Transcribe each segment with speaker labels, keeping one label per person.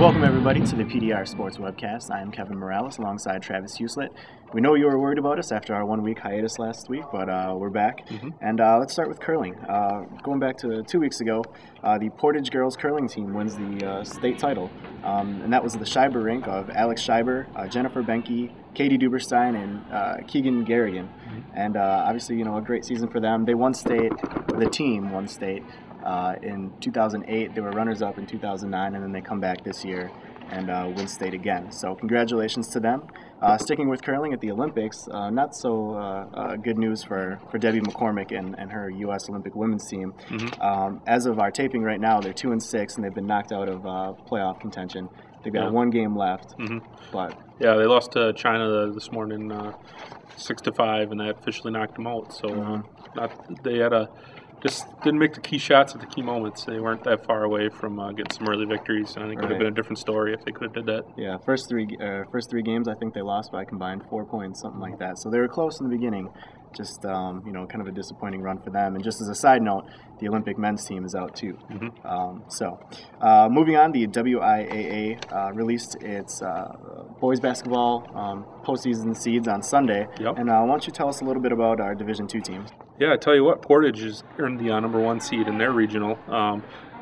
Speaker 1: Welcome everybody to the PDR Sports Webcast. I am Kevin Morales alongside Travis Huslet. We know you were worried about us after our 1 week hiatus last week, but we're back. And let's start with curling. Going back to 2 weeks ago, the Portage girls curling team wins the state title. And that was the Scheiber rink of Alex Scheiber, Jennifer Benke, Katie Duberstein, and Keegan Garrigan. And obviously, a great season for them. They won state, the team won state. In 2008, they were runners-up in 2009, and then they come back this year and win state again. So congratulations to them. Sticking with curling at the Olympics, not so good news for Debbie McCormick and her U.S. Olympic women's team. As of our taping right now, they're 2-6, and they've been knocked out of playoff contention. They've got one game left. But
Speaker 2: yeah, they lost to China this morning 6-5, and that officially knocked them out. So they had just didn't make the key shots at the key moments. They weren't that far away from getting some early victories, and I think it would have been a different story if they could have did that.
Speaker 1: Yeah, first three games, I think they lost by combined 4 points, something like that. So they were close in the beginning. Just kind of a disappointing run for them. And just as a side note, the Olympic men's team is out too. Moving on, the WIAA released its boys basketball postseason seeds on Sunday. And why don't you tell us a little bit about our Division II teams?
Speaker 2: Yeah, I tell you what, Portage has earned the number one seed in their regional,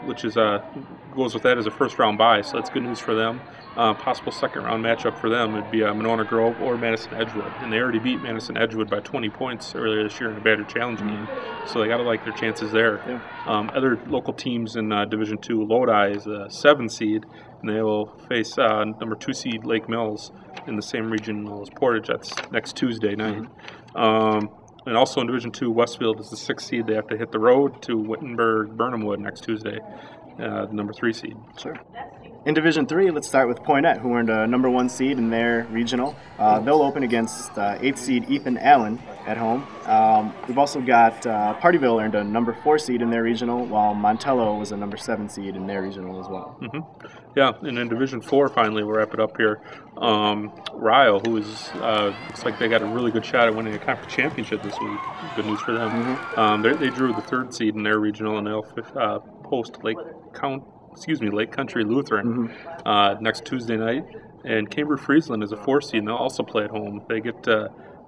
Speaker 2: which is goes with that as a first-round bye, so that's good news for them. Possible second-round matchup for them would be Monona Grove or Madison Edgewood, and they already beat Madison Edgewood by 20 points earlier this year in a Badger Challenge game, so they got to like their chances there. Other local teams in Division II, Lodi is a 7 seed, and they will face number 2 seed Lake Mills in the same region as Portage. That's next Tuesday night. And also in Division II, Westfield is the 6th seed. They have to hit the road to Wittenberg-Burnhamwood next Tuesday, the number 3 seed.
Speaker 1: In Division III, let's start with Poynette, who earned a number 1 seed in their regional. They'll open against 8th seed Ethan Allen at home. We've also got Partyville earned a number 4 seed in their regional, while Montello was a number 7 seed in their regional as well.
Speaker 2: Yeah, and in Division IV, finally, we'll wrap it up here. Ryle, who is looks like they got a really good shot at winning a conference championship this week. Good news for them. They drew the 3rd seed in their regional, and they'll host Lake Country Lutheran next Tuesday night. And Cambria-Friesland is a 4 seed, and they'll also play at home. They get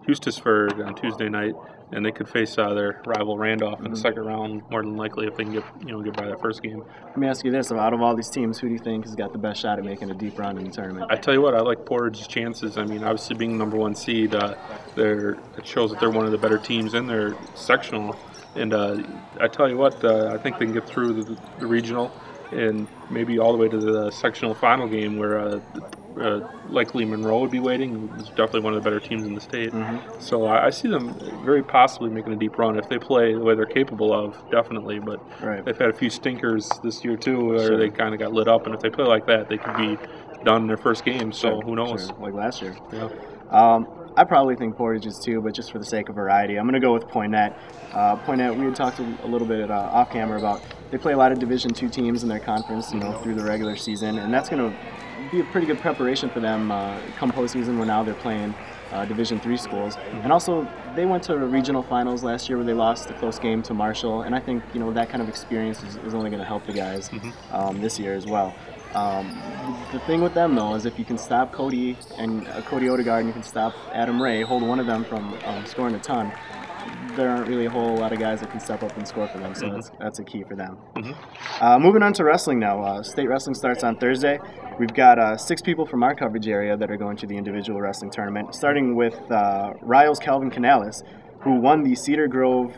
Speaker 2: Hustisburg on Tuesday night, and they could face their rival Randolph in the second round, more than likely, if they can get by that first game.
Speaker 1: Let me ask you this: out of all these teams, who do you think has got the best shot at making a deep run in the tournament?
Speaker 2: I tell you what, I like Portage's chances. I mean, obviously being number 1 seed, it shows that they're one of the better teams in their sectional. And I tell you what, I think they can get through the regional and maybe all the way to the sectional final game where likely Monroe would be waiting. It's definitely one of the better teams in the state. So I see them very possibly making a deep run if they play the way they're capable of, definitely. But they've had a few stinkers this year too where they kind of got lit up, and if they play like that, they could be done in their first game. So who knows?
Speaker 1: Like last year. I probably think Portage is too, but just for the sake of variety, I'm going to go with Poynette. Poynette, we had talked a little bit off camera about they play a lot of Division II teams in their conference, through the regular season, and that's going to be a pretty good preparation for them come postseason, where now they're playing Division III schools. And also, they went to regional finals last year where they lost a close game to Marshall, and I think that kind of experience is only going to help the guys this year as well. The thing with them, though, is if you can stop Cody Odegaard and you can stop Adam Ray, hold one of them from scoring a ton, there aren't really a whole lot of guys that can step up and score for them, so that's a key for them. Moving on to wrestling now. State wrestling starts on Thursday. We've got 6 people from our coverage area that are going to the individual wrestling tournament, starting with Riles Calvin Canales, who won the Cedar Grove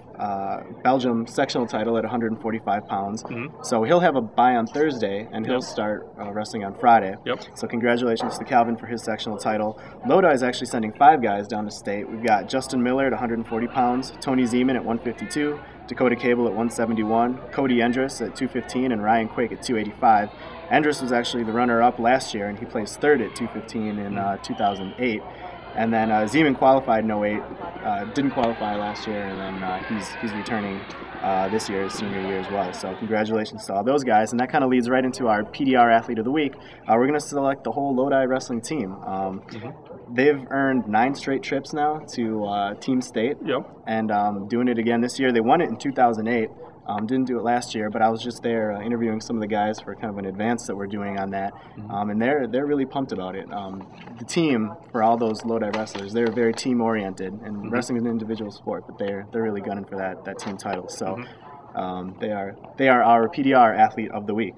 Speaker 1: Belgium sectional title at 145 pounds. So he'll have a bye on Thursday, and he'll start wrestling on Friday. So congratulations to Calvin for his sectional title. Lodi is actually sending 5 guys down to state. We've got Justin Miller at 140 pounds, Tony Zeman at 152, Dakota Cable at 171, Cody Endress at 215, and Ryan Quake at 285. Endress was actually the runner-up last year, and he placed 3rd at 215 in 2008. And then Zeman qualified in 08, didn't qualify last year, and then he's returning this year, his senior year as well. So congratulations to all those guys. And that kind of leads right into our PDR Athlete of the Week. We're going to select the whole Lodi wrestling team. They've earned 9 straight trips now to Team State, and doing it again this year. They won it in 2008. Didn't do it last year, but I was just there interviewing some of the guys for kind of an advance that we're doing on that, and they're really pumped about it. The team, for all those Lodi wrestlers, they're very team oriented, and wrestling is an individual sport, but they're really gunning for that team title. So they are our PDR Athlete of the Week.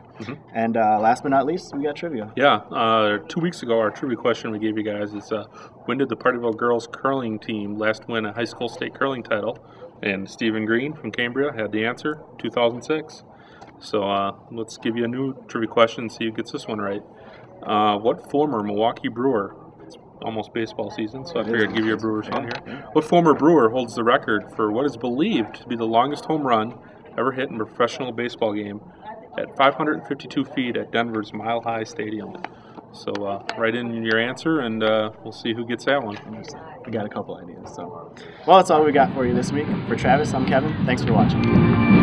Speaker 1: And last but not least, we got trivia.
Speaker 2: Yeah, 2 weeks ago, our trivia question we gave you guys is, when did the Partyville girls curling team last win a high school state curling title? And Stephen Green from Cambria had the answer, 2006. So let's give you a new trivia question and see who gets this one right. What former Milwaukee Brewer, it's almost baseball season, so I figured I'd give you a Brewers one here. What former Brewer holds the record for what is believed to be the longest home run ever hit in a professional baseball game at 552 feet at Denver's Mile High Stadium? So write in your answer, and we'll see who gets that one.
Speaker 1: We got a couple ideas. So, well, that's all we got for you this week. For Travis, I'm Kevin. Thanks for watching.